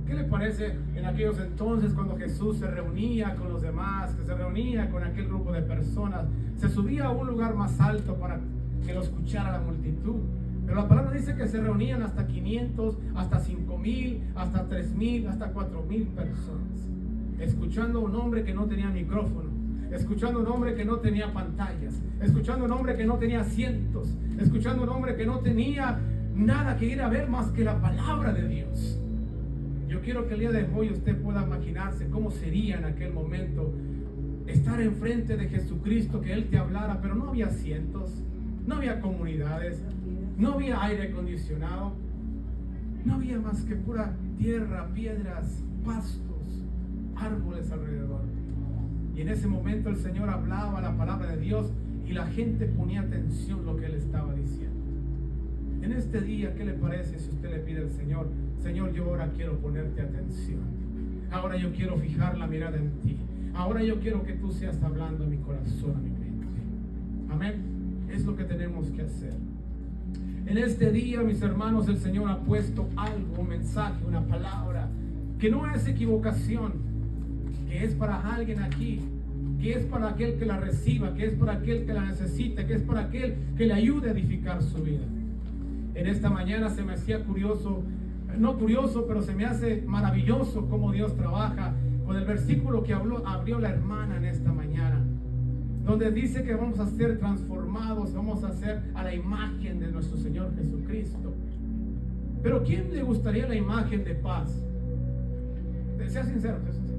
¿Qué le parece en aquellos entonces cuando Jesús se reunía con los demás, que se reunía con aquel grupo de personas? Se subía a un lugar más alto para que lo escuchara la multitud. Pero la palabra dice que se reunían hasta 500, hasta 5,000, hasta 3,000, hasta 4,000 personas. Escuchando a un hombre que no tenía micrófono, escuchando a un hombre que no tenía pantallas, escuchando a un hombre que no tenía asientos, escuchando a un hombre que no tenía nada que ir a ver más que la palabra de Dios. Yo quiero que el día de hoy usted pueda imaginarse cómo sería en aquel momento estar enfrente de Jesucristo, que Él te hablara, pero no había asientos, no había comunidades, no había aire acondicionado, no había más que pura tierra, piedras, pastos, árboles alrededor. Y en ese momento el Señor hablaba la palabra de Dios y la gente ponía atención a lo que Él estaba diciendo. En este día, ¿qué le parece si usted le pide al Señor: Señor, yo ahora quiero ponerte atención, ahora yo quiero fijar la mirada en ti, ahora yo quiero que tú seas hablando a mi corazón, a mi mente? Amén. Es lo que tenemos que hacer. En este día, mis hermanos, el Señor ha puesto algo, un mensaje, una palabra, que no es equivocación, que es para alguien aquí, que es para aquel que la reciba, que es para aquel que la necesita, que es para aquel que le ayude a edificar su vida. En esta mañana se me hacía curioso, no curioso, pero se me hace maravilloso cómo Dios trabaja con el versículo que abrió la hermana en esta mañana, donde dice que vamos a ser transformados, vamos a ser a la imagen de nuestro Señor Jesucristo. Pero ¿quién le gustaría la imagen de paz? Sea sincero, sea sincero.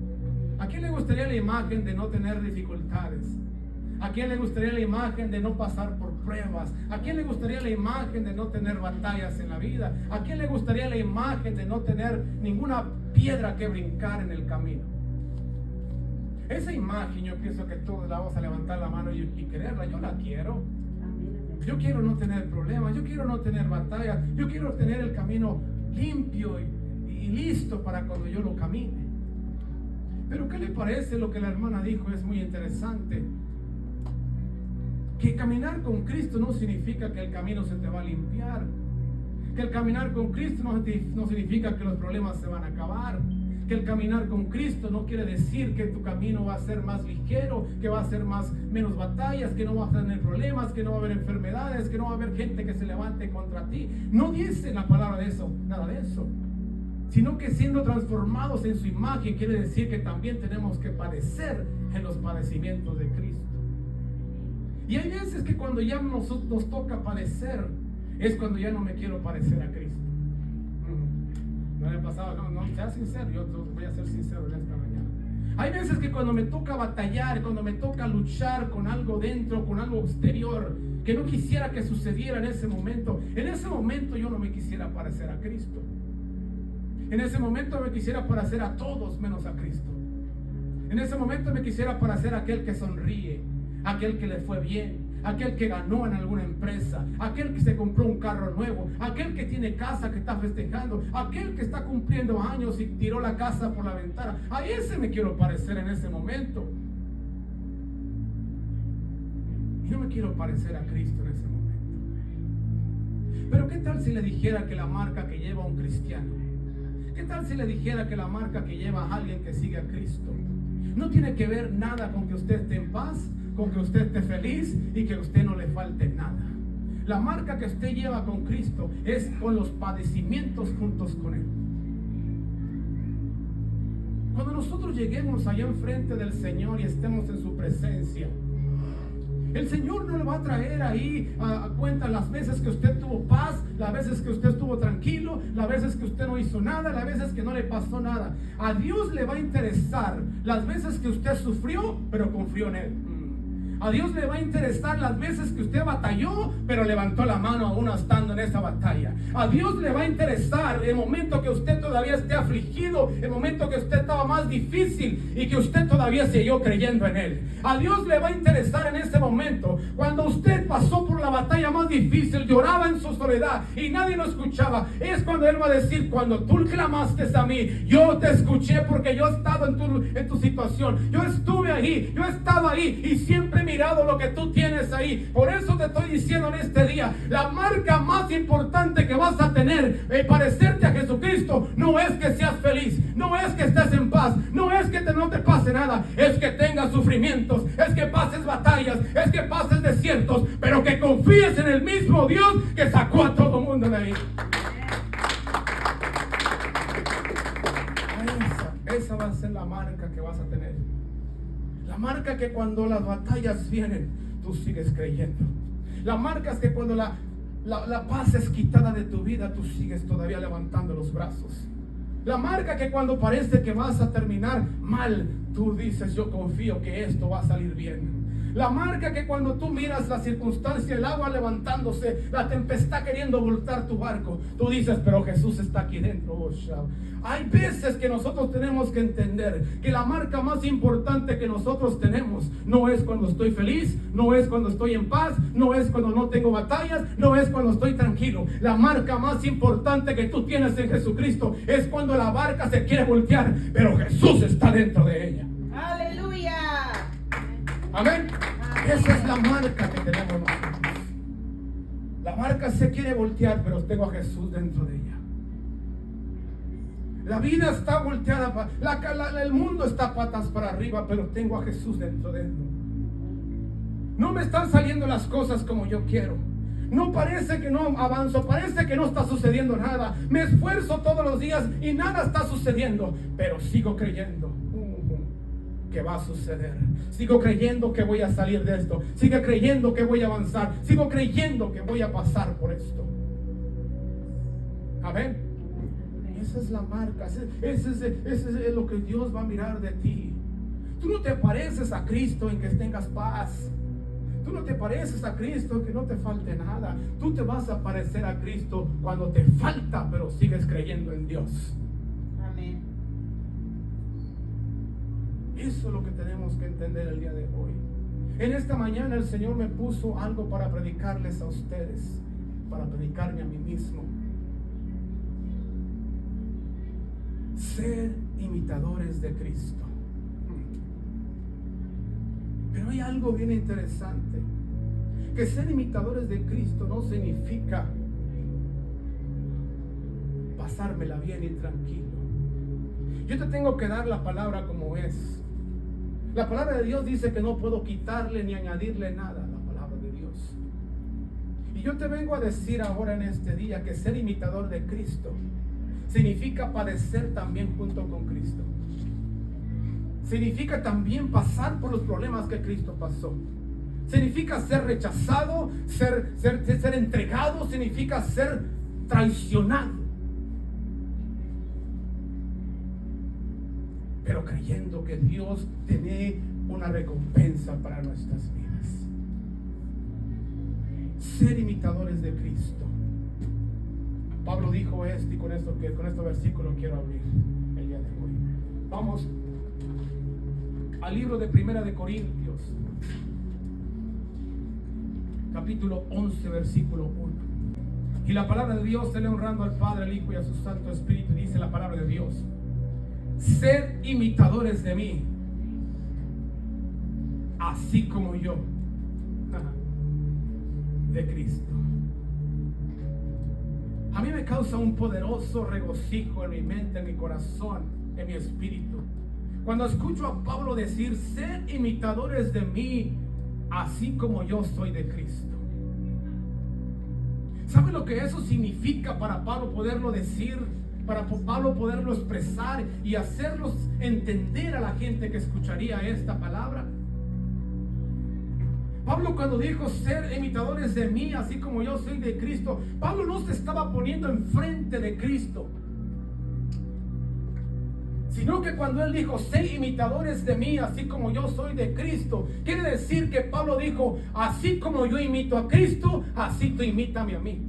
¿A quién le gustaría la imagen de no tener dificultades? ¿A quién le gustaría la imagen de no pasar por pruebas? ¿A quién le gustaría la imagen de no tener batallas en la vida? ¿A quién le gustaría la imagen de no tener ninguna piedra que brincar en el camino? Esa imagen, yo pienso que todos la vamos a levantar la mano y quererla. Yo la quiero. Yo quiero no tener problemas, yo quiero no tener batallas, yo quiero tener el camino limpio y listo para cuando yo lo camine. Pero ¿qué le parece lo que la hermana dijo? Es muy interesante. Que caminar con Cristo no significa que el camino se te va a limpiar. Que el caminar con Cristo no significa que los problemas se van a acabar. Que el caminar con Cristo no quiere decir que tu camino va a ser más ligero, que va a ser menos batallas, que no vas a tener problemas, que no va a haber enfermedades, que no va a haber gente que se levante contra ti. No dice la palabra de eso, nada de eso. Sino que siendo transformados en su imagen quiere decir que también tenemos que padecer en los padecimientos de Cristo. Y hay veces que cuando ya nos toca padecer, es cuando ya no me quiero parecer a Cristo. No le ha pasado, no, sea sincero, yo voy a ser sincero en esta mañana. Hay veces que cuando me toca batallar, cuando me toca luchar con algo dentro, con algo exterior, que no quisiera que sucediera en ese momento yo no me quisiera parecer a Cristo. En ese momento me quisiera parecer a todos menos a Cristo. En ese momento me quisiera parecer a aquel que sonríe, aquel que le fue bien, aquel que ganó en alguna empresa, aquel que se compró un carro nuevo, aquel que tiene casa que está festejando, aquel que está cumpliendo años y tiró la casa por la ventana. A ese me quiero parecer en ese momento. Y no me quiero parecer a Cristo en ese momento. Pero ¿qué tal si le dijera que la marca que lleva un cristiano, qué tal si le dijera que la marca que lleva a alguien que sigue a Cristo no tiene que ver nada con que usted esté en paz, con que usted esté feliz y que a usted no le falte nada? La marca que usted lleva con Cristo es con los padecimientos juntos con Él. Cuando nosotros lleguemos allá enfrente del Señor y estemos en su presencia, el Señor no le va a traer ahí a cuenta las veces que usted tuvo paz, las veces que usted estuvo tranquilo, las veces que usted no hizo nada, las veces que no le pasó nada. A Dios le va a interesar las veces que usted sufrió, pero confió en Él. A Dios le va a interesar las veces que usted batalló, pero levantó la mano aún estando en esa batalla. A Dios le va a interesar el momento que usted todavía esté afligido, el momento que usted estaba más difícil y que usted todavía siguió creyendo en Él. A Dios le va a interesar en ese momento, cuando usted pasó por la batalla más difícil, lloraba en su soledad y nadie lo escuchaba. Es cuando Él va a decir: cuando tú clamaste a mí, yo te escuché, porque yo he estado en tu situación, yo estuve ahí, yo estaba ahí y siempre me mirado lo que tú tienes ahí. Por eso te estoy diciendo en este día, la marca más importante que vas a tener parecerte a Jesucristo no es que seas feliz, no es que estés en paz, no es que no te pase nada, es que tengas sufrimientos, es que pases batallas, es que pases desiertos, pero que confíes en el mismo Dios que sacó a todo mundo de ahí. Esa va a ser la marca que vas a tener. La marca que cuando las batallas vienen, tú sigues creyendo. La marca es que cuando la paz es quitada de tu vida, tú sigues todavía levantando los brazos. La marca que cuando parece que vas a terminar mal, tú dices, yo confío que esto va a salir bien. La marca que cuando tú miras la circunstancia, el agua levantándose, la tempestad queriendo voltar tu barco, tú dices, pero Jesús está aquí dentro. Oh, hay veces que nosotros tenemos que entender que la marca más importante que nosotros tenemos no es cuando estoy feliz, no es cuando estoy en paz, no es cuando no tengo batallas, no es cuando estoy tranquilo. La marca más importante que tú tienes en Jesucristo es cuando la barca se quiere voltear, pero Jesús está dentro de ella. Aleluya. Amén. Esa es la marca que tenemos nosotros. La barca se quiere voltear, pero tengo a Jesús dentro de ella. La vida está volteada, el mundo está patas para arriba, pero tengo a Jesús dentro de él. No me están saliendo las cosas como yo quiero. No parece que no avanzo, parece que no está sucediendo nada. Me esfuerzo todos los días y nada está sucediendo, pero sigo creyendo que va a suceder. Sigo creyendo que voy a salir de esto. Sigo creyendo que voy a avanzar. Sigo creyendo que voy a pasar por esto. Amén. Esa es la marca. Ese es lo que Dios va a mirar de ti. Tú no te pareces a Cristo en que tengas paz. Tú no te pareces a Cristo en que no te falte nada. Tú te vas a parecer a Cristo cuando te falta, pero sigues creyendo en Dios. Amén. Eso es lo que tenemos que entender el día de hoy. En esta mañana el Señor me puso algo para predicarles a ustedes, para predicarme a mí mismo. Ser imitadores de Cristo. Pero hay algo bien interesante, que ser imitadores de Cristo no significa pasármela bien y tranquilo. Yo te tengo que dar la palabra como es. La palabra de Dios dice que no puedo quitarle ni añadirle nada a la palabra de Dios. Y yo te vengo a decir ahora en este día que ser imitador de Cristo significa padecer también junto con Cristo. Significa también pasar por los problemas que Cristo pasó. Significa ser rechazado, ser entregado, significa ser traicionado. Pero creyendo que Dios tiene una recompensa para nuestras vidas. Ser imitadores de Cristo. Pablo dijo esto y con este versículo quiero abrir el día de hoy. Vamos al libro de Primera de Corintios, capítulo 11, versículo 1. Y la palabra de Dios se le honrando al Padre, al Hijo y a su Santo Espíritu. Dice la palabra de Dios: sed imitadores de mí, así como yo de Cristo. A mí me causa un poderoso regocijo en mi mente, en mi corazón, en mi espíritu, cuando escucho a Pablo decir: sed imitadores de mí, así como yo soy de Cristo. ¿Sabe lo que eso significa para Pablo poderlo decir? Para Pablo poderlo expresar y hacerlos entender a la gente que escucharía esta palabra. Pablo, cuando dijo ser imitadores de mí, así como yo soy de Cristo, Pablo no se estaba poniendo enfrente de Cristo, sino que cuando él dijo sé imitadores de mí, así como yo soy de Cristo, quiere decir que Pablo dijo: así como yo imito a Cristo, así tú imítame a mí.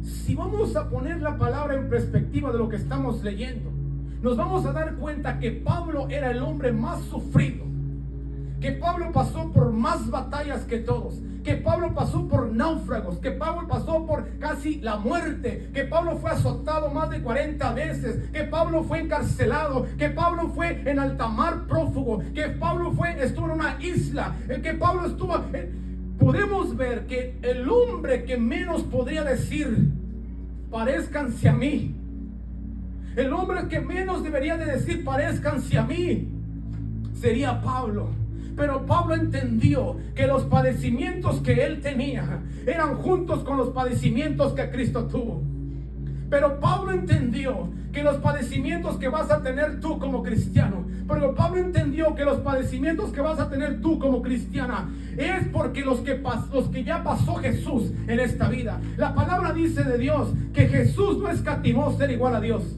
Si vamos a poner la palabra en perspectiva de lo que estamos leyendo, nos vamos a dar cuenta que Pablo era el hombre más sufrido, que Pablo pasó por más batallas que todos, que Pablo pasó por náufragos, que Pablo pasó por casi la muerte, que Pablo fue azotado más de 40 veces, que Pablo fue encarcelado, que Pablo fue en alta mar prófugo, que Pablo estuvo en una isla, que Pablo estuvo... Podemos ver que el hombre que menos podría decir, parezcanse a mí, el hombre que menos debería de decir, parezcanse a mí, sería Pablo. Pero Pablo entendió que los padecimientos que él tenía eran juntos con los padecimientos que Cristo tuvo. Pero Pablo entendió que los padecimientos que vas a tener tú como cristiano, pero Pablo entendió que los padecimientos que vas a tener tú como cristiana es porque los que ya pasó Jesús en esta vida. La palabra dice de Dios que Jesús no escatimó ser igual a Dios,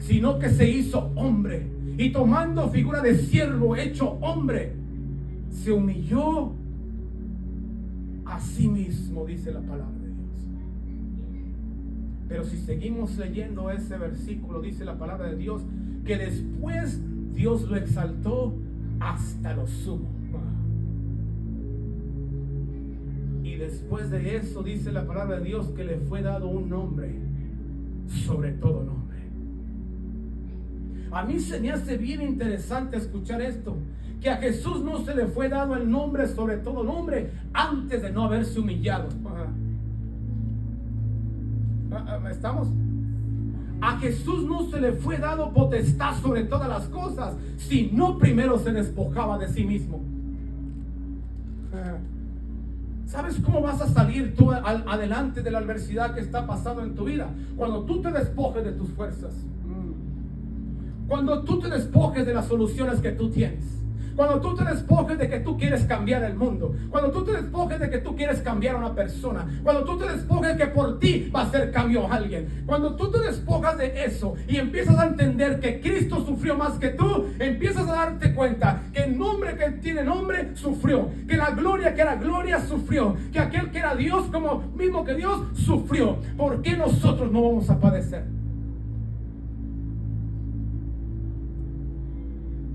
sino que se hizo hombre. Y tomando figura de siervo, hecho hombre, se humilló a sí mismo, dice la palabra de Dios. Pero si seguimos leyendo ese versículo, dice la palabra de Dios, que después Dios lo exaltó hasta lo sumo. Y después de eso, dice la palabra de Dios, que le fue dado un nombre sobre todo nombre. A mí se me hace bien interesante escuchar esto, que a Jesús no se le fue dado el nombre sobre todo nombre antes de no haberse humillado. ¿Estamos? A Jesús no se le fue dado potestad sobre todas las cosas, sino primero se despojaba de sí mismo. ¿Sabes cómo vas a salir tú adelante de la adversidad que está pasando en tu vida? Cuando tú te despojes de tus fuerzas. Cuando tú te despojes de las soluciones que tú tienes. Cuando tú te despojes de que tú quieres cambiar el mundo. Cuando tú te despojes de que tú quieres cambiar a una persona. Cuando tú te despojes de que por ti va a hacer cambio a alguien. Cuando tú te despojas de eso y empiezas a entender que Cristo sufrió más que tú, empiezas a darte cuenta que el nombre que tiene nombre sufrió. Que la gloria que era gloria sufrió. Que aquel que era Dios como mismo que Dios sufrió. ¿Por qué nosotros no vamos a padecer?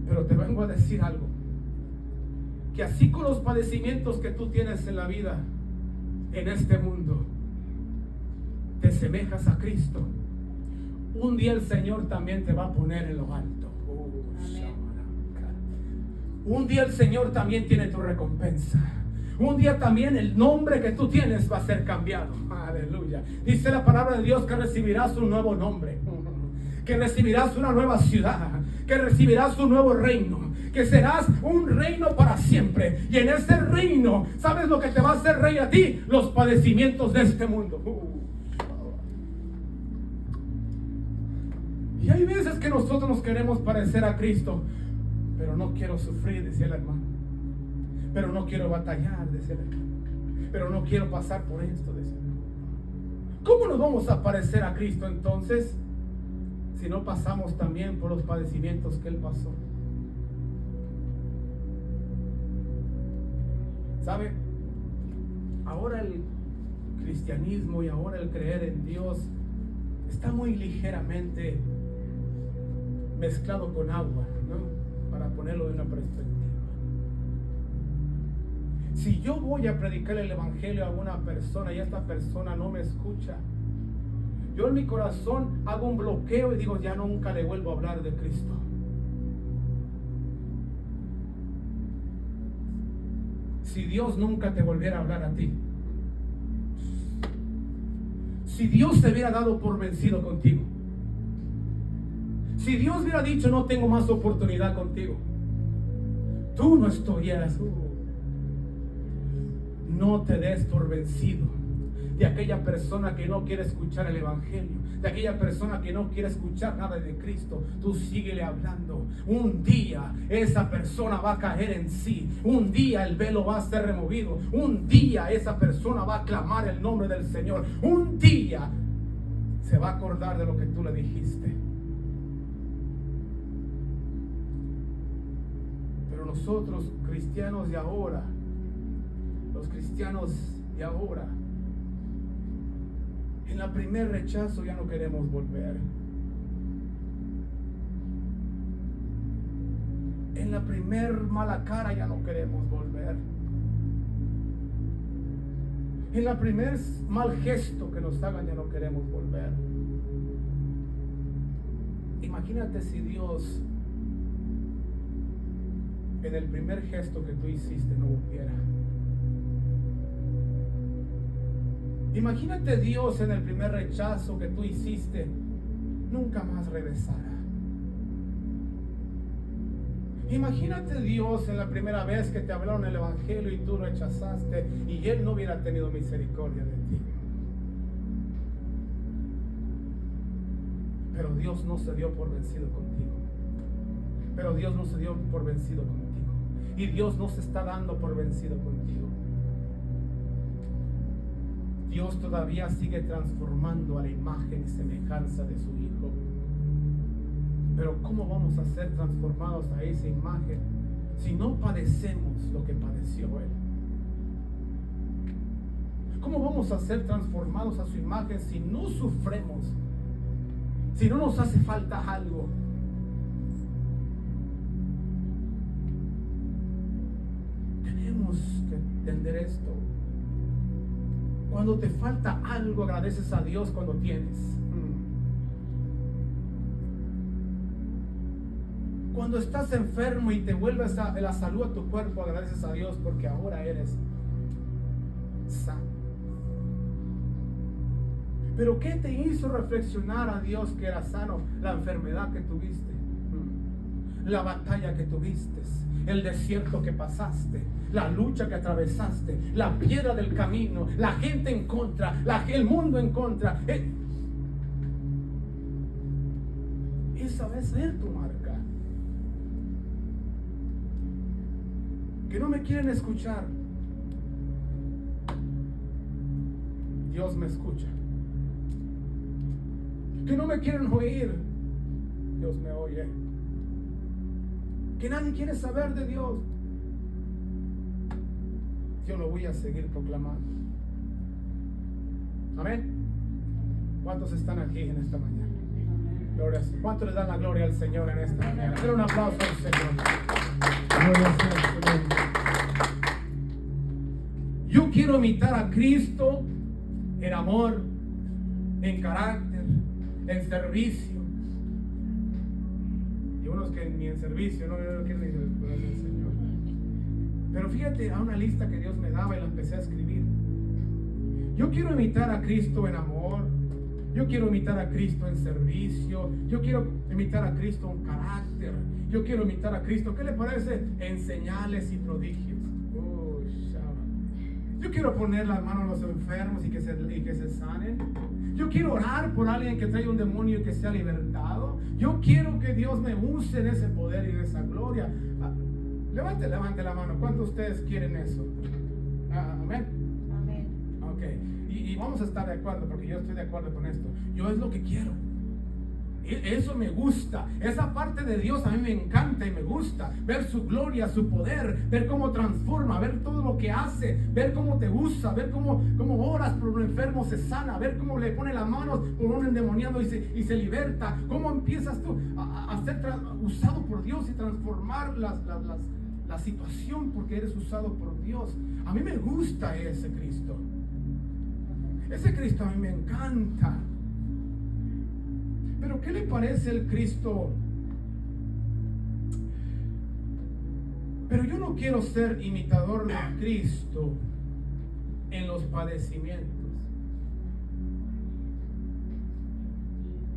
Pero te vengo a decir algo, que así con los padecimientos que tú tienes en la vida, en este mundo, te semejas a Cristo, un día el Señor también te va a poner en lo alto. Un día el Señor también tiene tu recompensa. Un día también el nombre que tú tienes va a ser cambiado. Aleluya. Dice la palabra de Dios que recibirás un nuevo nombre, que recibirás una nueva ciudad, que recibirás un nuevo reino, que serás un reino para siempre. Y en ese reino, ¿sabes lo que te va a hacer rey a ti? Los padecimientos de este mundo. Y hay veces que nosotros nos queremos parecer a Cristo, pero no quiero sufrir, decía el hermano, pero no quiero batallar, decía el hermano, pero no quiero pasar por esto, decía el hermano. ¿Cómo nos vamos a parecer a Cristo entonces si no pasamos también por los padecimientos que Él pasó? ¿Sabe? Ahora el cristianismo y ahora el creer en Dios está muy ligeramente mezclado con agua, ¿no? Para ponerlo de una perspectiva. Si yo voy a predicar el evangelio a una persona y esta persona no me escucha, yo en mi corazón hago un bloqueo y digo, ya nunca le vuelvo a hablar de Cristo. Si Dios nunca te volviera a hablar a ti, si Dios te hubiera dado por vencido contigo, si Dios hubiera dicho, no tengo más oportunidad contigo, tú no estuvieras. No te des por vencido de aquella persona que no quiere escuchar el evangelio, de aquella persona que no quiere escuchar nada de Cristo. Tú síguele hablando. Un día esa persona va a caer en sí. Un día el velo va a ser removido. Un día esa persona va a clamar el nombre del Señor. Un día se va a acordar de lo que tú le dijiste. Pero nosotros, cristianos de ahora, los cristianos de ahora, en la primer rechazo ya no queremos volver. en la primer mala cara ya no queremos volver. En la primer mal gesto que nos hagan ya no queremos volver. Imagínate si Dios en el primer gesto que tú hiciste no volviera. Imagínate Dios en el primer rechazo que tú hiciste nunca más regresara. Imagínate Dios en la primera vez que te hablaron el evangelio y tú rechazaste y Él no hubiera tenido misericordia de ti. Pero Dios no se dio por vencido contigo. Pero Dios no se dio por vencido contigo. Y Dios no se está dando por vencido contigo. Dios todavía sigue transformando a la imagen y semejanza de su Hijo. Pero ¿cómo vamos a ser transformados a esa imagen si no padecemos lo que padeció Él? ¿Cómo vamos a ser transformados a su imagen si no sufremos? Si no nos hace falta algo. Tenemos que entender esto. Cuando te falta algo, agradeces a Dios cuando tienes. Cuando estás enfermo y te vuelves la salud a tu cuerpo, agradeces a Dios porque ahora eres sano. Pero ¿qué te hizo reflexionar a Dios que era sano? La enfermedad que tuviste, la batalla que tuviste, el desierto que pasaste, la lucha que atravesaste, la piedra del camino, la gente en contra, el mundo en contra. Esa va a ser tu marca. Que no me quieren escuchar. Dios me escucha. Que no me quieren oír. Dios me oye. Que nadie quiere saber de Dios. Yo lo voy a seguir proclamando. Amén. ¿Cuántos están aquí en esta mañana? Gloria a Dios. ¿Cuántos le dan la gloria al Señor en esta mañana? Dale un aplauso al Señor. Gloria al Señor. Yo quiero imitar a Cristo en amor, en carácter, en servicio. Y unos que ni en servicio, no quieren ni el Señor. Pero fíjate a una lista que Dios me daba y la empecé a escribir. Yo quiero imitar a Cristo en amor. Yo quiero imitar a Cristo en servicio. Yo quiero imitar a Cristo en carácter. Yo quiero imitar a Cristo, ¿qué le parece? En señales y prodigios. Yo quiero poner las manos a los enfermos y que se sanen. Yo quiero orar por alguien que traiga un demonio y que sea libertado. Yo quiero que Dios me use en ese poder y en esa gloria. Levante la mano. ¿Cuántos de ustedes quieren eso? Amén. Amén. Ok. Y vamos a estar de acuerdo, porque yo estoy de acuerdo con esto. Yo es lo que quiero. Eso me gusta. Esa parte de Dios a mí me encanta y me gusta. Ver su gloria, su poder, ver cómo transforma, ver todo lo que hace, ver cómo te usa, ver cómo oras por un enfermo, se sana, ver cómo le pone las manos por un endemoniado y se liberta. Cómo empiezas tú a ser usado por Dios y transformar la situación porque eres usado por Dios. A mí me gusta ese Cristo. Ese Cristo a mí me encanta. Pero ¿qué le parece el Cristo? Pero yo no quiero ser imitador de Cristo en los padecimientos.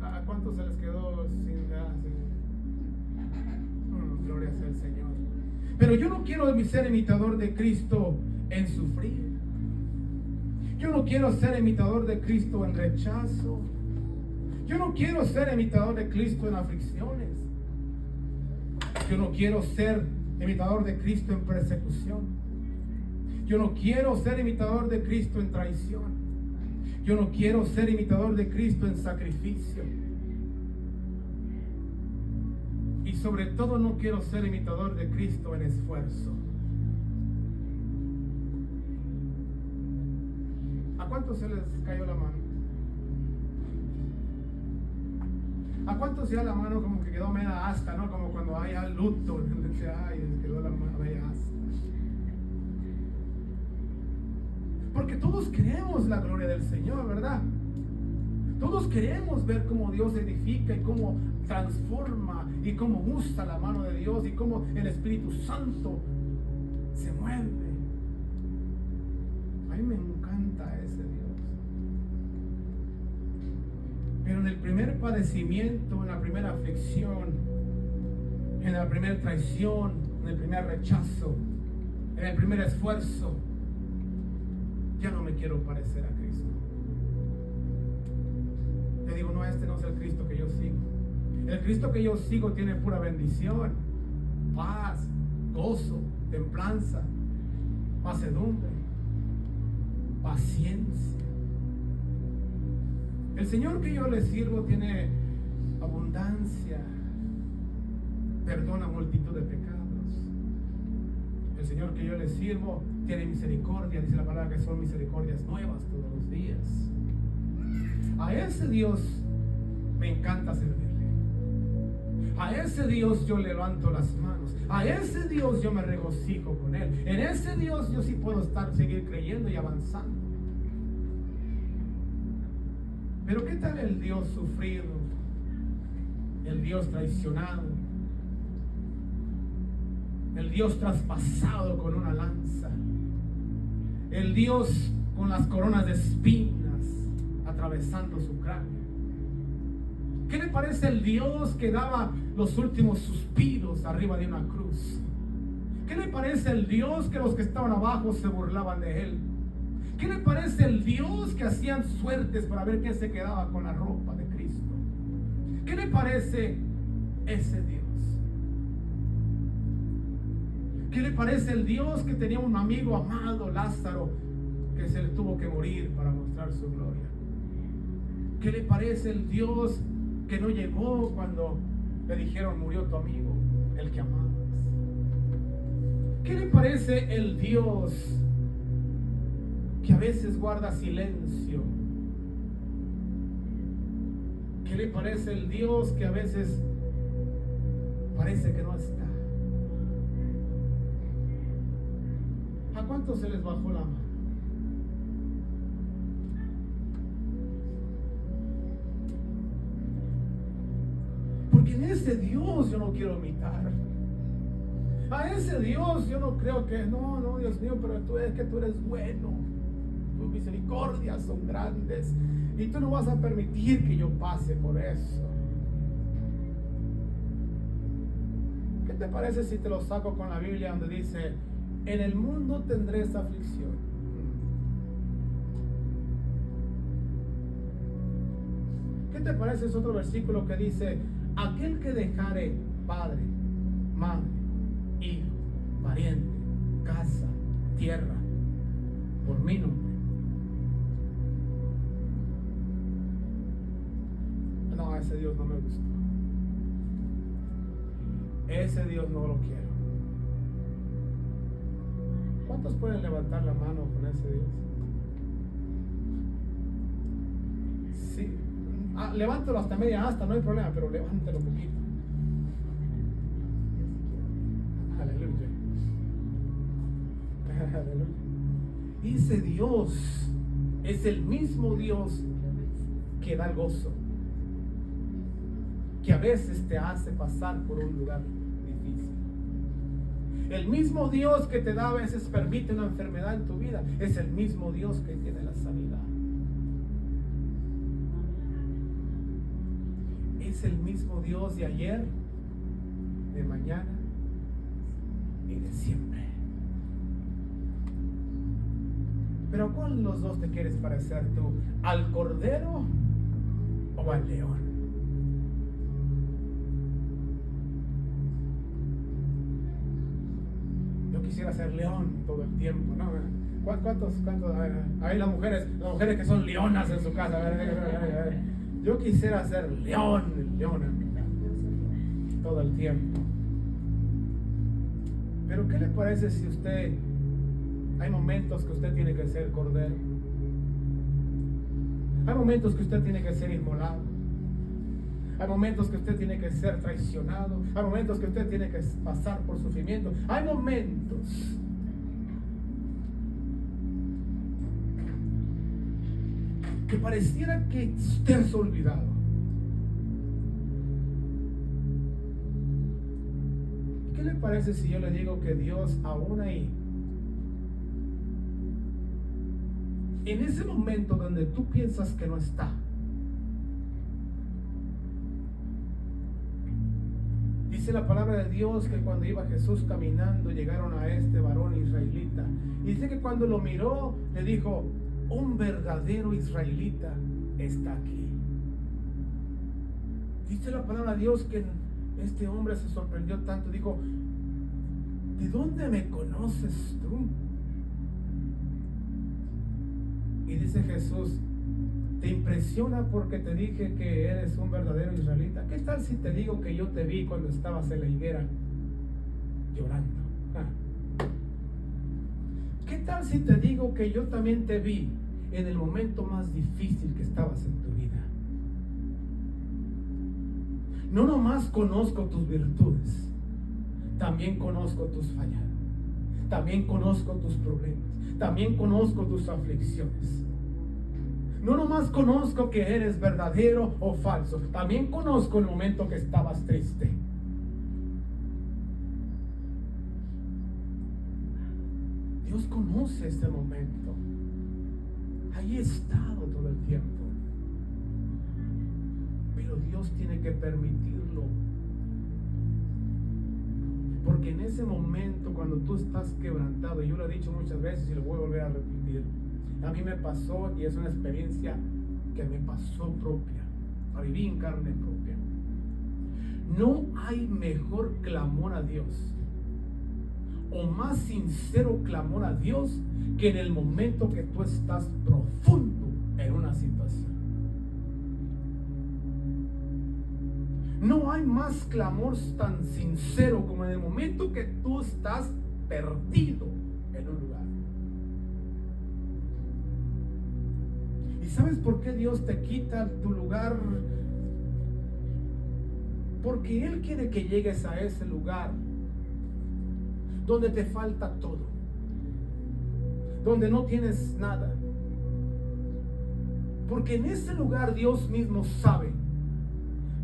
¿A cuántos se les quedó sin gloria sea el Señor? Pero yo no quiero ser imitador de Cristo en sufrir. Yo no quiero ser imitador de Cristo en rechazo. Yo no quiero ser imitador de Cristo en aflicciones. Yo no quiero ser imitador de Cristo en persecución. Yo no quiero ser imitador de Cristo en traición. Yo no quiero ser imitador de Cristo en sacrificio. Y sobre todo no quiero ser imitador de Cristo en esfuerzo. ¿A cuántos se les cayó la mano? ¿A cuántos ya la mano como que quedó media asta, no? Como cuando hay luto, ay, quedó la mano media asta. Porque todos queremos la gloria del Señor, ¿verdad? Todos queremos ver cómo Dios edifica y cómo transforma y cómo usa la mano de Dios y cómo el Espíritu Santo se mueve. A mí me encanta ese Dios. Pero en el primer padecimiento, en la primera aflicción, en la primera traición, en el primer rechazo, en el primer esfuerzo, ya no me quiero parecer a Cristo. Te digo, no, este no es el Cristo que yo sigo. El Cristo que yo sigo tiene pura bendición, paz, gozo, templanza, mansedumbre, paciencia. El Señor que yo le sirvo tiene abundancia, perdona multitud de pecados. El Señor que yo le sirvo tiene misericordia, dice la palabra que son misericordias nuevas todos los días. A ese Dios me encanta servirle. A ese Dios yo levanto las manos. A ese Dios yo me regocijo con Él. En ese Dios yo sí puedo seguir creyendo y avanzando. Pero ¿qué tal el Dios sufrido? El Dios traicionado. El Dios traspasado con una lanza. El Dios con las coronas de espinas atravesando su cráneo. ¿Qué le parece el Dios que daba los últimos suspiros arriba de una cruz? ¿Qué le parece el Dios que los que estaban abajo se burlaban de Él? ¿Qué le parece el Dios que hacían suertes para ver quién se quedaba con la ropa de Cristo? ¿Qué le parece ese Dios? ¿Qué le parece el Dios que tenía un amigo amado, Lázaro, que se le tuvo que morir para mostrar su gloria? ¿Qué le parece el Dios que no llegó cuando le dijeron murió tu amigo, el que amabas? ¿Qué le parece el Dios que a veces guarda silencio? ¿Qué le parece el Dios que a veces parece que no está? ¿A cuántos se les bajó la mano? Porque en ese Dios yo no quiero imitar. A ese Dios yo no creo que, no, Dios mío, pero tú eres bueno. Tus misericordias son grandes y tú no vas a permitir que yo pase por eso. ¿Qué te parece si te lo saco con la Biblia donde dice, en el mundo tendréis aflicción? ¿Qué te parece ese otro versículo que dice, aquel que dejare padre, madre, hijo, pariente, casa, tierra, por mi nombre? No, ese Dios no me gustó. Ese Dios no lo quiero. ¿Cuántos pueden levantar la mano con ese Dios? Sí. Levántalo hasta media asta, no hay problema, pero levántalo un poquito. Aleluya. Aleluya. Ese Dios es el mismo Dios que da el gozo, que a veces te hace pasar por un lugar difícil. El mismo Dios que te da a veces permite una enfermedad en tu vida, es el mismo Dios que tiene la sanidad. Es el mismo Dios de ayer, de mañana y de siempre. Pero ¿a cuál de los dos te quieres parecer tú? ¿Al cordero o al león? Yo quisiera ser león todo el tiempo, ¿no? ¿Cuántos? A ver, ahí las mujeres que son leonas en su casa. A ver. Yo quisiera ser leona todo el tiempo. Pero ¿qué le parece si usted, hay momentos que usted tiene que ser cordero? Hay momentos que usted tiene que ser inmolado. Hay momentos que usted tiene que ser traicionado. Hay momentos que usted tiene que pasar por sufrimiento. Hay momentos que pareciera que usted se ha olvidado. ¿Qué le parece si yo le digo que Dios aún ahí, en ese momento donde tú piensas que no está, dice la palabra de Dios que cuando iba Jesús caminando llegaron a este varón israelita, y dice que cuando lo miró le dijo: un verdadero israelita está aquí. Dice la palabra de Dios que este hombre se sorprendió tanto, dijo: ¿de dónde me conoces tú? Y dice Jesús: ¿te impresiona porque te dije que eres un verdadero israelita? ¿Qué tal si te digo que yo te vi cuando estabas en la higuera llorando? ¿Qué tal si te digo que yo también te vi en el momento más difícil que estabas en tu vida? No nomás conozco tus virtudes, también conozco tus fallas, también conozco tus problemas, también conozco tus aflicciones. No nomás conozco que eres verdadero o falso, también conozco el momento que estabas triste. Dios conoce ese momento. Ahí he estado todo el tiempo. Pero Dios tiene que permitirlo. Porque en ese momento, cuando tú estás quebrantado, y yo lo he dicho muchas veces y lo voy a volver a repetir, a mí me pasó, y es una experiencia que me pasó propia, la viví en carne propia. No hay mejor clamor a Dios o más sincero clamor a Dios que en el momento que tú estás profundo en una situación. No hay más clamor tan sincero como en el momento que tú estás perdido en un lugar. ¿Y sabes por qué Dios te quita tu lugar? Porque Él quiere que llegues a ese lugar donde te falta todo, donde no tienes nada. Porque en ese lugar Dios mismo sabe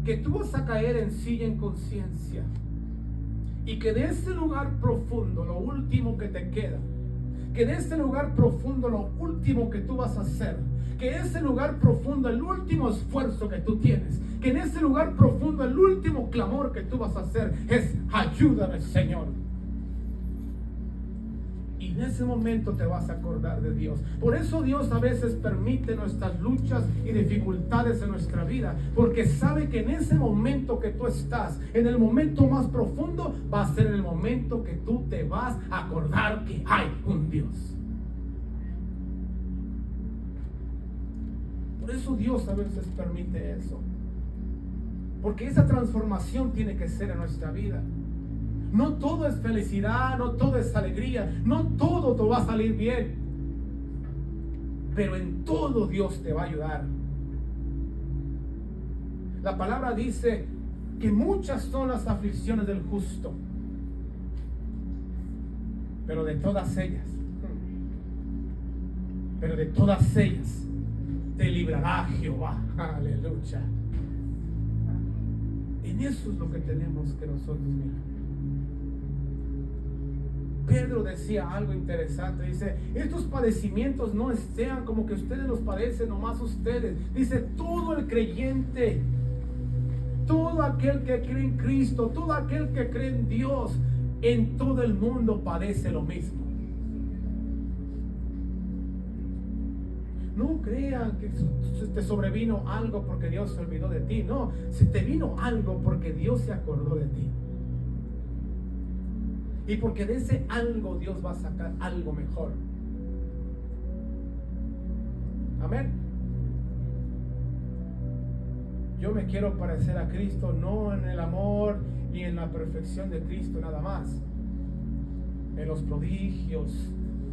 que tú vas a caer en sí y en conciencia, y que de ese lugar profundo lo último que te queda, que de ese lugar profundo lo último que tú vas a hacer, que en ese lugar profundo el último esfuerzo que tú tienes, que en ese lugar profundo el último clamor que tú vas a hacer es: ayúdame, Señor. Y en ese momento te vas a acordar de Dios. Por eso Dios a veces permite nuestras luchas y dificultades en nuestra vida, porque sabe que en ese momento que tú estás, en el momento más profundo, va a ser el momento que tú te vas a acordar que hay un Dios. Por eso Dios a veces permite eso, porque esa transformación tiene que ser en nuestra vida. No todo es felicidad, no todo es alegría, no todo te va a salir bien, pero en todo Dios te va a ayudar. La palabra dice que muchas son las aflicciones del justo, pero de todas ellas te librará Jehová. Aleluya. En eso es lo que tenemos que nosotros mirar. Pedro decía algo interesante, dice: estos padecimientos no sean como que ustedes los padecen nomás ustedes. Dice: todo el creyente, todo aquel que cree en Cristo, todo aquel que cree en Dios, en todo el mundo padece lo mismo. No crean que te sobrevino algo porque Dios se olvidó de ti. No, se te vino algo porque Dios se acordó de ti. Y porque de ese algo Dios va a sacar algo mejor. Amén. Yo me quiero parecer a Cristo, no en el amor y en la perfección de Cristo nada más, en los prodigios,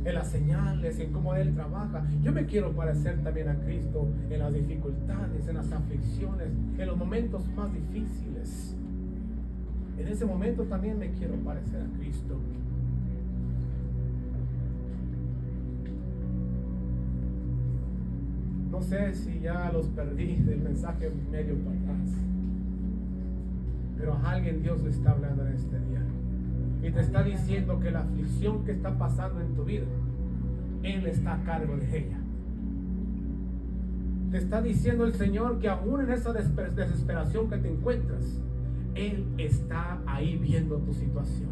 en las señales, en cómo Él trabaja. Yo me quiero parecer también a Cristo en las dificultades, situaciones, en las aflicciones, en los momentos más difíciles. En ese momento también me quiero parecer a Cristo. No sé si ya los perdí del mensaje medio para atrás, pero a alguien Dios le está hablando en este día y te está diciendo que la aflicción que está pasando en tu vida, Él está a cargo de ella. Te está diciendo el Señor que aún en esa desesperación que te encuentras, Él está ahí viendo tu situación.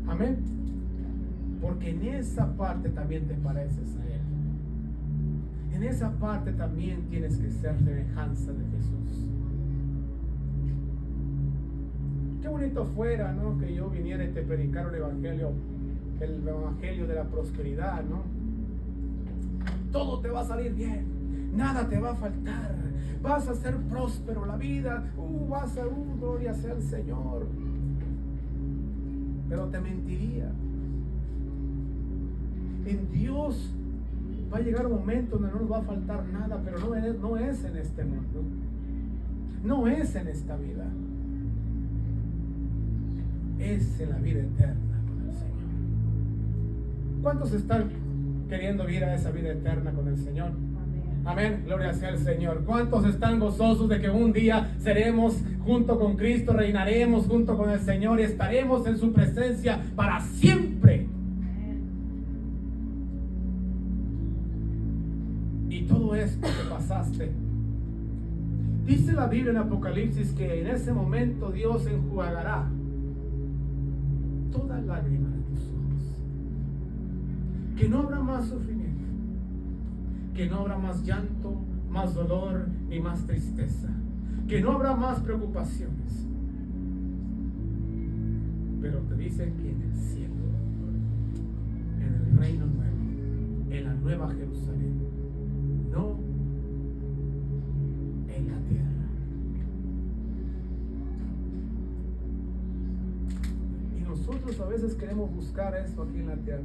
Amén. Porque en esa parte también te pareces a Él. En esa parte también tienes que ser semejanza de Jesús. Qué bonito fuera, ¿no?, que yo viniera y te predicara el evangelio de la prosperidad, ¿no? Todo te va a salir bien, nada te va a faltar, vas a ser próspero, la vida, vas a, gloria sea al Señor. Pero te mentiría. En Dios va a llegar un momento donde no nos va a faltar nada, pero no es en este mundo, no es en esta vida, es en la vida eterna con el Señor. ¿Cuántos están queriendo ir a esa vida eterna con el Señor? Amén, gloria sea al Señor. ¿Cuántos están gozosos de que un día seremos junto con Cristo, reinaremos junto con el Señor y estaremos en su presencia para siempre? Y todo esto que pasaste, dice la Biblia en Apocalipsis que en ese momento Dios enjuagará toda lágrima de tus ojos, que no habrá más sufrimiento, que no habrá más llanto, más dolor ni más tristeza, que no habrá más preocupaciones. Pero te dice que en el cielo, en el reino nuevo, en la nueva Jerusalén, no en la tierra. Y nosotros a veces queremos buscar esto aquí en la tierra.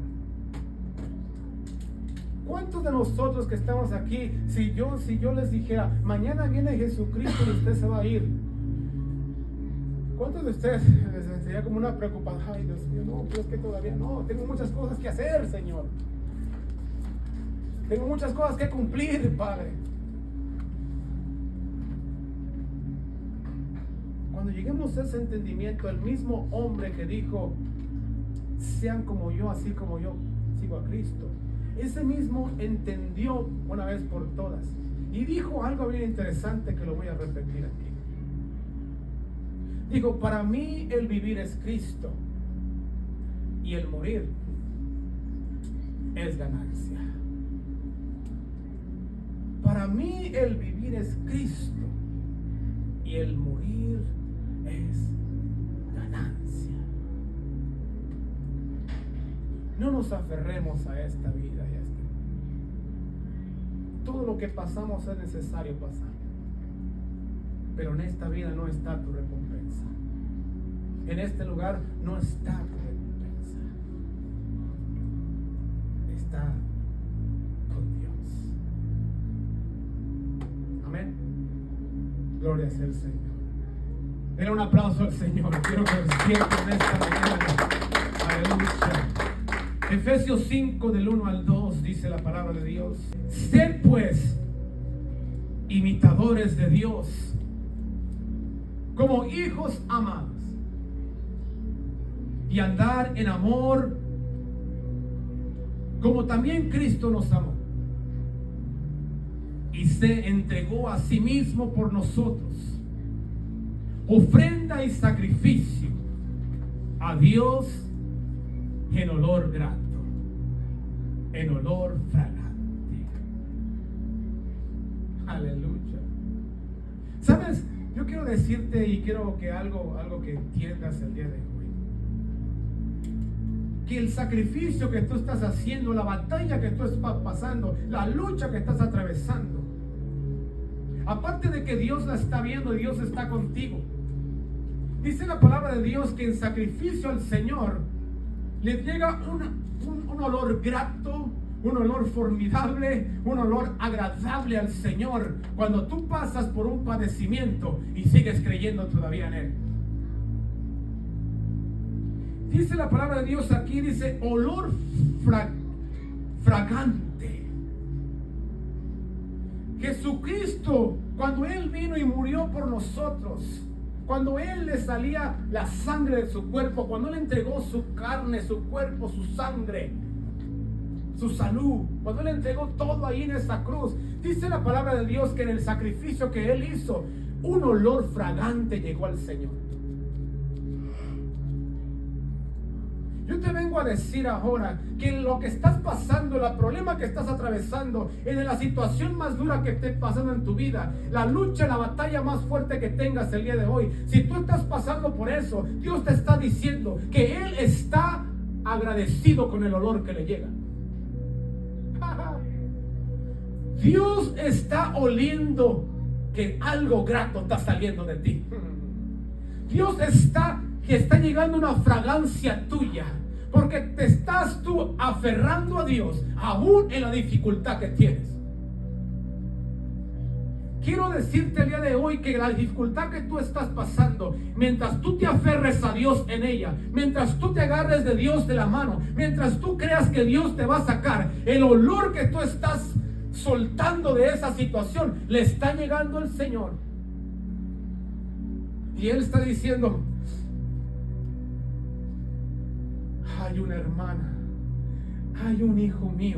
¿Cuántos de nosotros que estamos aquí, si yo les dijera, mañana viene Jesucristo y usted se va a ir? ¿Cuántos de ustedes sería como una preocupación? Ay, Dios mío, no, pero es que todavía no, tengo muchas cosas que hacer, Señor. Tengo muchas cosas que cumplir, Padre. Cuando lleguemos a ese entendimiento, el mismo hombre que dijo, sean como yo, así como yo sigo a Cristo, ese mismo entendió una vez por todas y dijo algo bien interesante que lo voy a repetir aquí. Dijo, para mí el vivir es Cristo y el morir es ganancia. Para mí el vivir es Cristo y el morir es ganancia. No nos aferremos a esta vida y a este mundo. Todo lo que pasamos es necesario pasar, pero en esta vida no está tu recompensa. En este lugar no está tu recompensa. Está con Dios. Amén. Gloria sea el Señor. Denle un aplauso al Señor. Quiero que despierten esta mañana. Aleluya. Efesios 5 del 1 al 2 dice la palabra de Dios. Sed pues imitadores de Dios como hijos amados y andar en amor como también Cristo nos amó y se entregó a sí mismo por nosotros, ofrenda y sacrificio a Dios en olor grato, en olor fragante. Aleluya. ¿Sabes? Yo quiero decirte y quiero que algo que entiendas el día de hoy, que el sacrificio que tú estás haciendo, la batalla que tú estás pasando, la lucha que estás atravesando, aparte de que Dios la está viendo y Dios está contigo, dice la palabra de Dios que en sacrificio al Señor le llega un olor grato, un olor formidable, un olor agradable al Señor cuando tú pasas por un padecimiento y sigues creyendo todavía en Él. Dice la palabra de Dios aquí, dice olor fragante. Jesucristo, cuando Él vino y murió por nosotros, cuando Él le salía la sangre de su cuerpo, cuando Él entregó su carne, su cuerpo, su sangre, su salud, cuando Él entregó todo ahí en esa cruz, dice la palabra de Dios que en el sacrificio que Él hizo, un olor fragante llegó al Señor. Yo te vengo a decir ahora que lo que estás pasando, el problema que estás atravesando, en la situación más dura que esté pasando en tu vida, la lucha, la batalla más fuerte que tengas el día de hoy, si tú estás pasando por eso, Dios te está diciendo que Él está agradecido con el olor que le llega. Dios está oliendo que algo grato está saliendo de ti. Dios está llegando una fragancia tuya, porque te estás tú aferrando a Dios aún en la dificultad que tienes. Quiero decirte el día de hoy que la dificultad que tú estás pasando, mientras tú te aferres a Dios en ella, mientras tú te agarres de Dios de la mano, mientras tú creas que Dios te va a sacar, el olor que tú estás soltando de esa situación le está llegando al Señor. Y Él está diciendo: hay una hermana, hay un hijo mío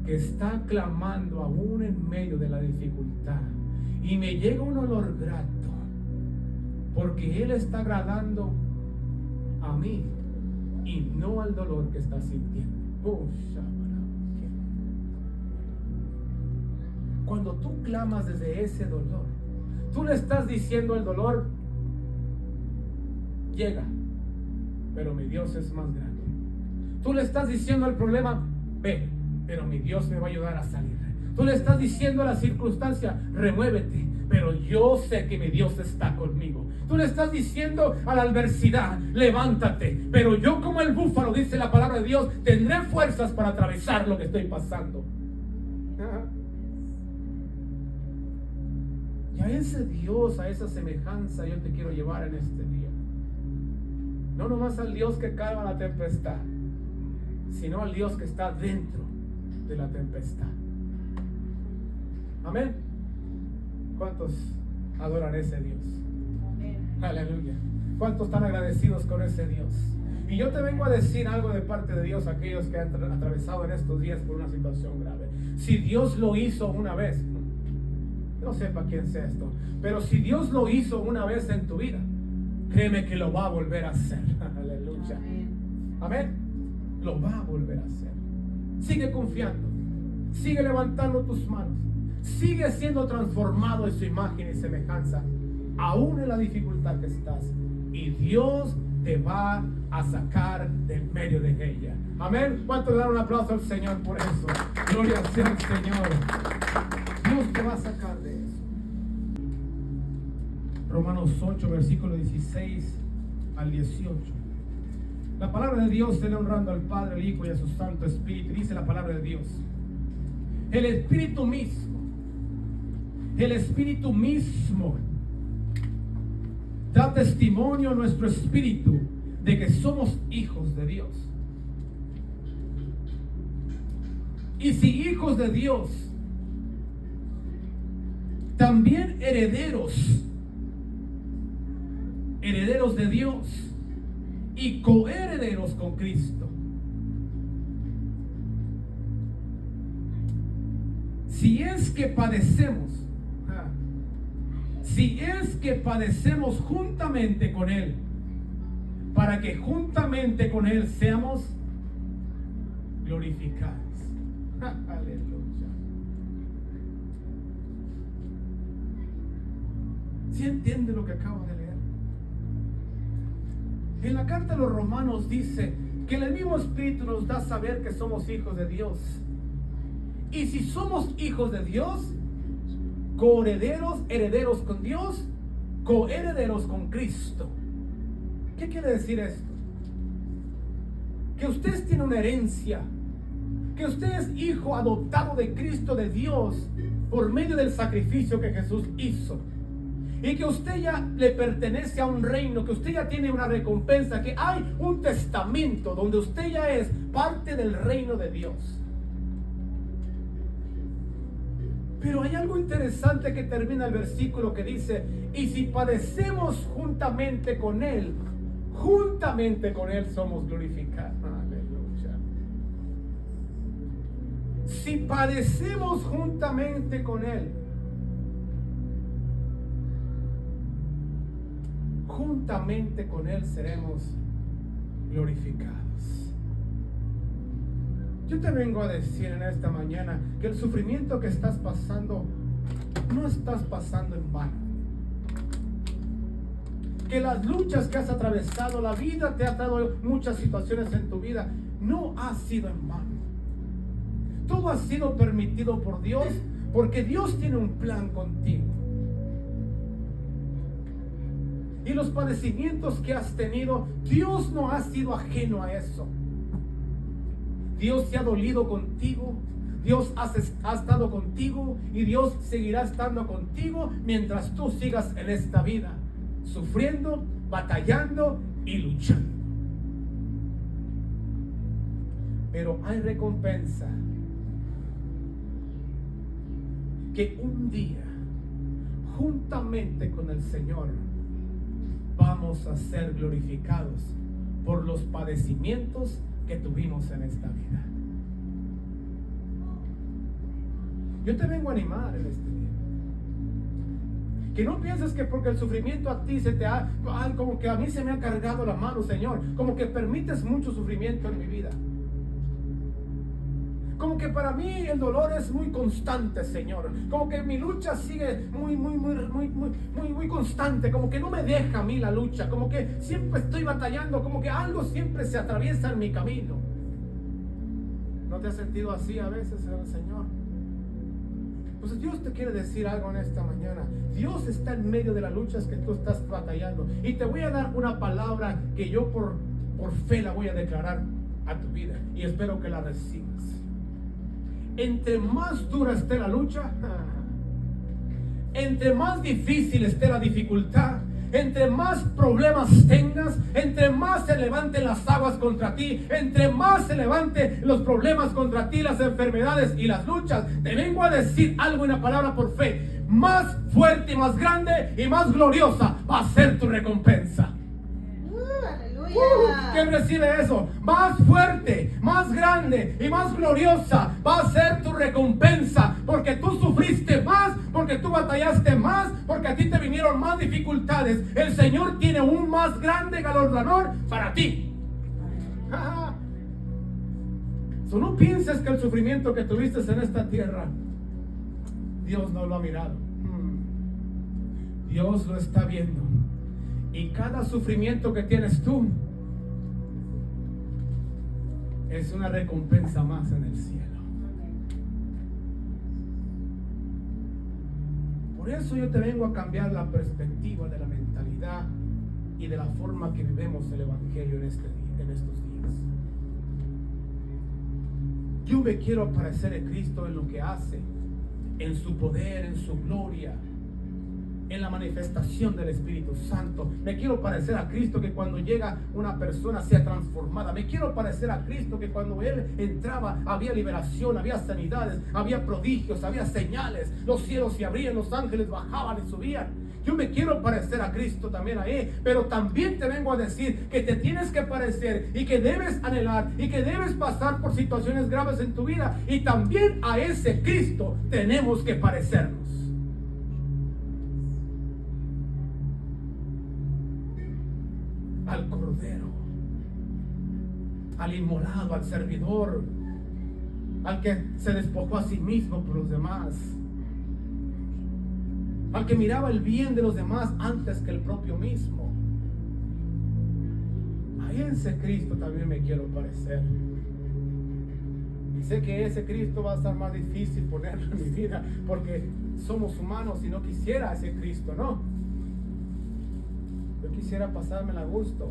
que está clamando aún en medio de la dificultad, y me llega un olor grato porque Él está agradando a mí y no al dolor que está sintiendo. Cuando tú clamas desde ese dolor, tú le estás diciendo al dolor: llega, pero mi Dios es más grande. Tú le estás diciendo al problema: ve, pero mi Dios me va a ayudar a salir. Tú le estás diciendo a la circunstancia: remuévete, pero yo sé que mi Dios está conmigo. Tú le estás diciendo a la adversidad: levántate, pero yo, como el búfalo, dice la palabra de Dios, tendré fuerzas para atravesar lo que estoy pasando. Y a ese Dios, a esa semejanza yo te quiero llevar en este día. No nomás al Dios que calma la tempestad, sino al Dios que está dentro de la tempestad. Amén. ¿Cuántos adoran a ese Dios? Amén. Aleluya. ¿Cuántos están agradecidos con ese Dios? Y yo te vengo a decir algo de parte de Dios a aquellos que han atravesado en estos días por una situación grave. Si Dios lo hizo una vez, no sé para quién sea esto, pero si Dios lo hizo una vez en tu vida, créeme que lo va a volver a hacer. Aleluya. Amén. Lo va a volver a hacer. Sigue confiando. Sigue levantando tus manos. Sigue siendo transformado en su imagen y semejanza, aún en la dificultad que estás. Y Dios te va a sacar del medio de ella. Amén. ¿Cuánto le dan un aplauso al Señor por eso? Gloria sea al Señor. Dios te va a sacar de eso. Romanos 8, versículo 16 al 18. La palabra de Dios, se le honrando al Padre, al Hijo y a su Santo Espíritu. Dice la palabra de Dios: el Espíritu mismo da testimonio a nuestro espíritu de que somos hijos de Dios. Y si hijos de Dios, también herederos de Dios y coherederos con Cristo. Si es que padecemos juntamente con Él, para que juntamente con Él seamos glorificados. Aleluya. ¿Sí entiende lo que acabo de leer? En la carta a los Romanos dice que el mismo Espíritu nos da a saber que somos hijos de Dios. Y si somos hijos de Dios, coherederos, herederos con Dios, coherederos con Cristo. ¿Qué quiere decir esto? Que usted tiene una herencia, que usted es hijo adoptado de Cristo, de Dios, por medio del sacrificio que Jesús hizo. Y que usted ya le pertenece a un reino, que usted ya tiene una recompensa, que hay un testamento donde usted ya es parte del reino de Dios. Pero hay algo interesante que termina el versículo que dice: y si padecemos juntamente con Él somos glorificados. Aleluya. Si padecemos juntamente con Él, juntamente con Él seremos glorificados. Yo te vengo a decir en esta mañana que el sufrimiento que estás pasando, no estás pasando en vano. Que las luchas que has atravesado, la vida te ha dado muchas situaciones en tu vida, no ha sido en vano. Todo ha sido permitido por Dios, porque Dios tiene un plan contigo. Y los padecimientos que has tenido, Dios no ha sido ajeno a eso. Dios se ha dolido contigo, Dios ha estado contigo, y Dios seguirá estando contigo mientras tú sigas en esta vida, sufriendo, batallando y luchando. Pero hay recompensa, que un día, juntamente con el Señor, vamos a ser glorificados por los padecimientos que tuvimos en esta vida. Yo te vengo a animar en este día. Que no pienses que porque el sufrimiento a ti se te ha, como que a mí se me ha cargado la mano, Señor, como que permites mucho sufrimiento en mi vida. Como que para mí el dolor es muy constante, Señor. Como que mi lucha sigue muy constante. Como que no me deja a mí la lucha. Como que siempre estoy batallando. Como que algo siempre se atraviesa en mi camino. ¿No te has sentido así a veces, Señor? Pues Dios te quiere decir algo en esta mañana. Dios está en medio de las luchas que tú estás batallando. Y te voy a dar una palabra que yo por fe la voy a declarar a tu vida. Y espero que la recibas. Entre más dura esté la lucha, entre más difícil esté la dificultad, entre más problemas tengas, entre más se levanten las aguas contra ti, entre más se levanten los problemas contra ti, las enfermedades y las luchas, te vengo a decir algo, una palabra por fe: más fuerte y más grande y más gloriosa va a ser tu recompensa. ¿Quién recibe eso? Más fuerte, más grande y más gloriosa va a ser tu recompensa, porque tú sufriste más, porque tú batallaste más, porque a ti te vinieron más dificultades. El Señor tiene un más grande galardonador para ti. So, no pienses que el sufrimiento que tuviste en esta tierra, Dios no lo ha mirado. Dios lo está viendo. Y cada sufrimiento que tienes tú es una recompensa más en el cielo. Por eso yo te vengo a cambiar la perspectiva de la mentalidad y de la forma que vivimos el Evangelio en estos días. Yo me quiero parecer a Cristo en lo que hace, en su poder, en su gloria, en la manifestación del Espíritu Santo. Me quiero parecer a Cristo, que cuando llega una persona sea transformada. Me quiero parecer a Cristo, que cuando Él entraba había liberación, había sanidades, había prodigios, había señales. Los cielos se abrían, los ángeles bajaban y subían. Yo me quiero parecer a Cristo también a Él. Pero también te vengo a decir que te tienes que parecer, y que debes anhelar, y que debes pasar por situaciones graves en tu vida. Y también a ese Cristo tenemos que parecernos. Al Cordero, al inmolado, al servidor, al que se despojó a sí mismo por los demás, al que miraba el bien de los demás antes que el propio mismo. A ese Cristo también me quiero parecer. Y sé que ese Cristo va a estar más difícil ponerlo en mi vida, porque somos humanos y no quisiera ese Cristo, ¿no? Yo quisiera pasármela a gusto.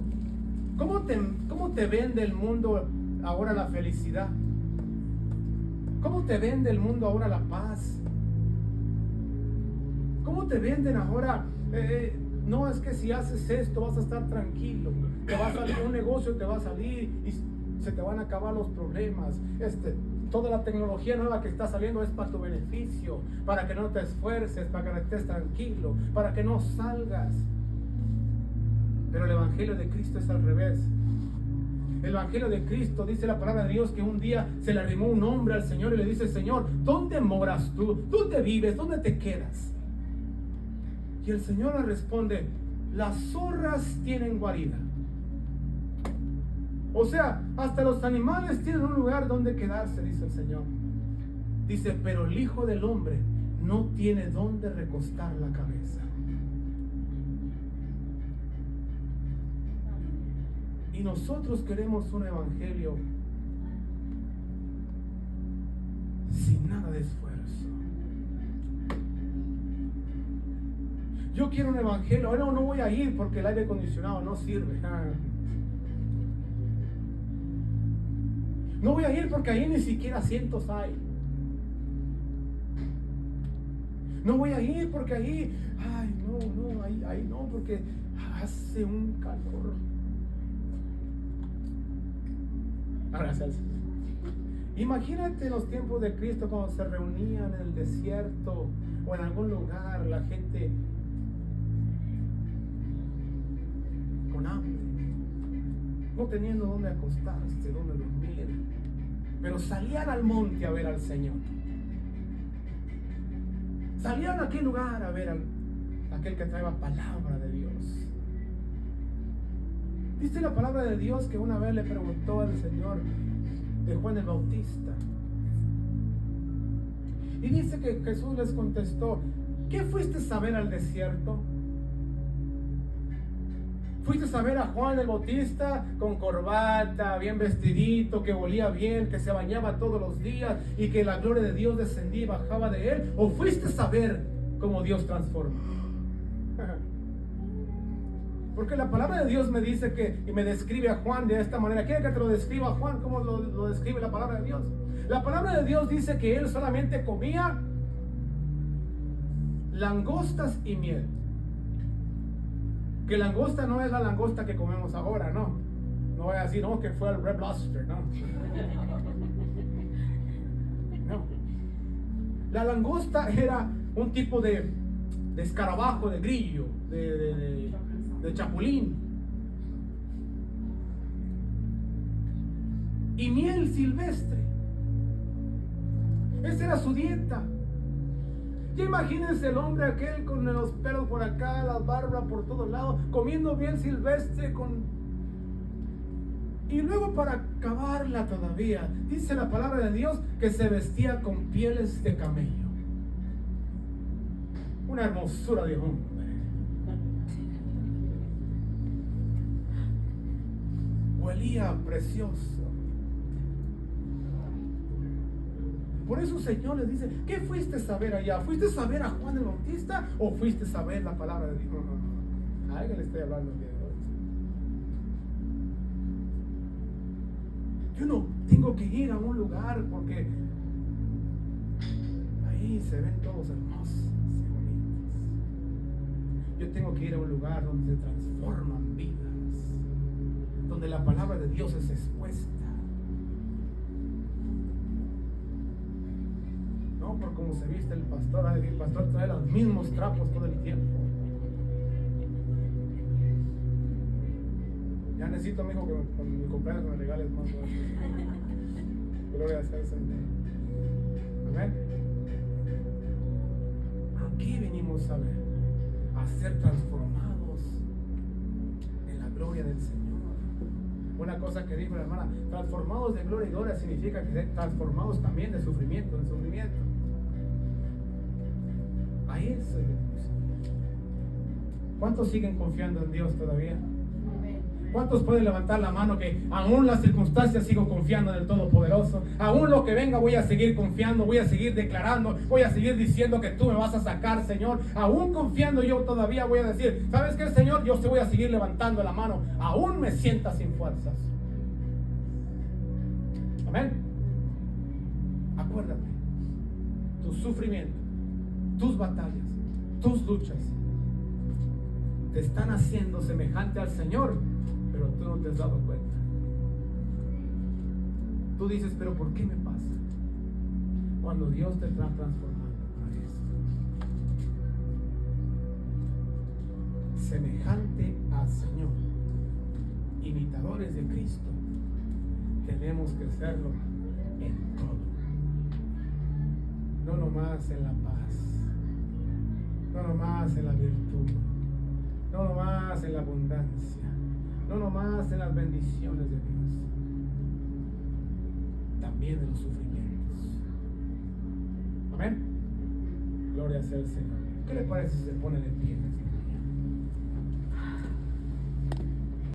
¿Cómo te vende el mundo ahora la felicidad? ¿Cómo te vende el mundo ahora la paz? ¿Cómo te venden ahora? No, es que si haces esto vas a estar tranquilo. Te va a salir un negocio, te va a salir y se te van a acabar los problemas. Toda la tecnología nueva que está saliendo es para tu beneficio, para que no te esfuerces, para que estés tranquilo, para que no salgas. Pero el Evangelio de Cristo es al revés. El Evangelio de Cristo, dice la palabra de Dios, que un día se le arrimó un hombre al Señor y le dice: Señor, ¿dónde moras tú? ¿Dónde vives? ¿Dónde te quedas? Y el Señor le responde: las zorras tienen guarida. O sea, hasta los animales tienen un lugar donde quedarse, dice el Señor. Dice: pero el Hijo del Hombre no tiene donde recostar la cabeza. Y nosotros queremos un evangelio sin nada de esfuerzo. Yo quiero un evangelio. No voy a ir porque el aire acondicionado no sirve. No voy a ir porque ahí ni siquiera asientos hay. No voy a ir porque ahí, ahí no, porque hace un calor. Ahora, imagínate los tiempos de Cristo cuando se reunían en el desierto o en algún lugar, la gente con hambre, no teniendo dónde acostarse, dónde dormir, pero salían al monte a ver al Señor. Salían a aquel lugar a ver a aquel que traía palabra de Dios. Dice la palabra de Dios que una vez le preguntó al Señor de Juan el Bautista. Y dice que Jesús les contestó: ¿qué fuiste a ver al desierto? ¿Fuiste a ver a Juan el Bautista con corbata, bien vestidito, que olía bien, que se bañaba todos los días y que la gloria de Dios descendía y bajaba de él? ¿O fuiste a ver cómo Dios transforma? Porque la palabra de Dios me dice que, y me describe a Juan de esta manera. ¿Quiere que te lo describa a Juan? ¿Cómo lo describe la palabra de Dios? La palabra de Dios dice que él solamente comía langostas y miel. Que langosta no es la langosta que comemos ahora, no. No voy a decir, no, que fue el Red Lobster, no. No. La langosta era un tipo de escarabajo, de grillo, de chapulín. Y miel silvestre. Esa era su dieta. Ya imagínense el hombre aquel con los pelos por acá, las barbas por todos lados, comiendo miel silvestre y luego, para acabarla todavía, dice la palabra de Dios que se vestía con pieles de camello. Una hermosura de hombre. Huelía precioso. Por eso el Señor les dice: ¿qué fuiste a ver allá? ¿Fuiste a ver a Juan el Bautista o fuiste a ver la palabra de Dios? No. A alguien le estoy hablando el día de hoy. Yo no tengo que ir a un lugar porque ahí se ven todos hermosos y bonitos. Yo tengo que ir a un lugar donde se transforman vidas, donde la palabra de Dios es expuesta. No por cómo se viste el pastor. El pastor trae los mismos trapos todo el tiempo. Ya necesito, amigo, que con mi cumpleaños me regales más. Gloria a Dios. Amén. Aquí venimos a ver, a ser transformados en la gloria del Señor. Una cosa que dijo la hermana: transformados de gloria y gloria significa que transformados también de sufrimiento en sufrimiento. Ahí es. ¿Cuántos siguen confiando en Dios todavía? ¿Cuántos pueden levantar la mano que aún las circunstancias sigo confiando en el Todopoderoso? Aún lo que venga voy a seguir confiando, voy a seguir declarando, voy a seguir diciendo que tú me vas a sacar, Señor. Aún confiando yo todavía voy a decir: ¿sabes qué, Señor? Yo te voy a seguir levantando la mano, aún me sienta sin fuerzas. Amén. Acuérdate, sufrimiento, tus batallas, tus luchas te están haciendo semejante al Señor, pero tú no te has dado cuenta. Tú dices, pero ¿por qué me pasa? Cuando Dios te está transformando para eso. Semejante al Señor, imitadores de Cristo, tenemos que serlo en todo. No nomás en la paz, no nomás en la virtud, no nomás en la abundancia, no nomás en las bendiciones de Dios, también en los sufrimientos. Amén. Gloria sea al Señor. ¿Qué le parece si se pone de pie?